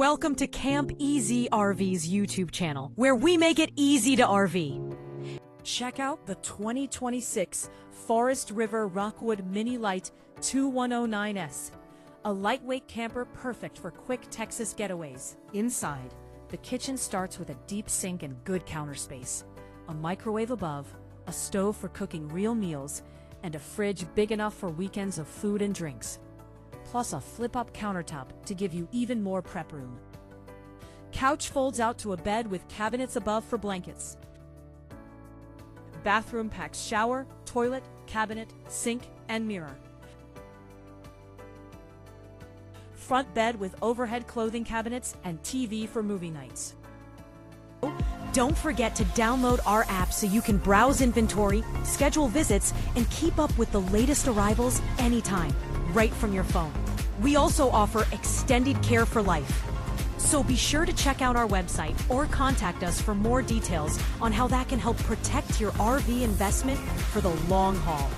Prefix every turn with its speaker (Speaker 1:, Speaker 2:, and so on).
Speaker 1: Welcome to Camp Easy RV's YouTube channel, where we make it easy to RV. Check out the 2026 Forest River Rockwood Mini Lite 2109S, a lightweight camper perfect for quick Texas getaways. Inside, the kitchen starts with a deep sink and good counter space, a microwave above, a stove for cooking real meals, and a fridge big enough for weekends of food and drinks. Plus a flip-up countertop to give you even more prep room. Couch folds out to a bed with cabinets above for blankets. Bathroom packs shower, toilet, cabinet, sink, and mirror. Front bed with overhead clothing cabinets and TV for movie nights. Don't forget to download our app so you can browse inventory, schedule visits, and keep up with the latest arrivals anytime, right from your phone. We also offer extended care for life. So be sure to check out our website or contact us for more details on how that can help protect your RV investment for the long haul.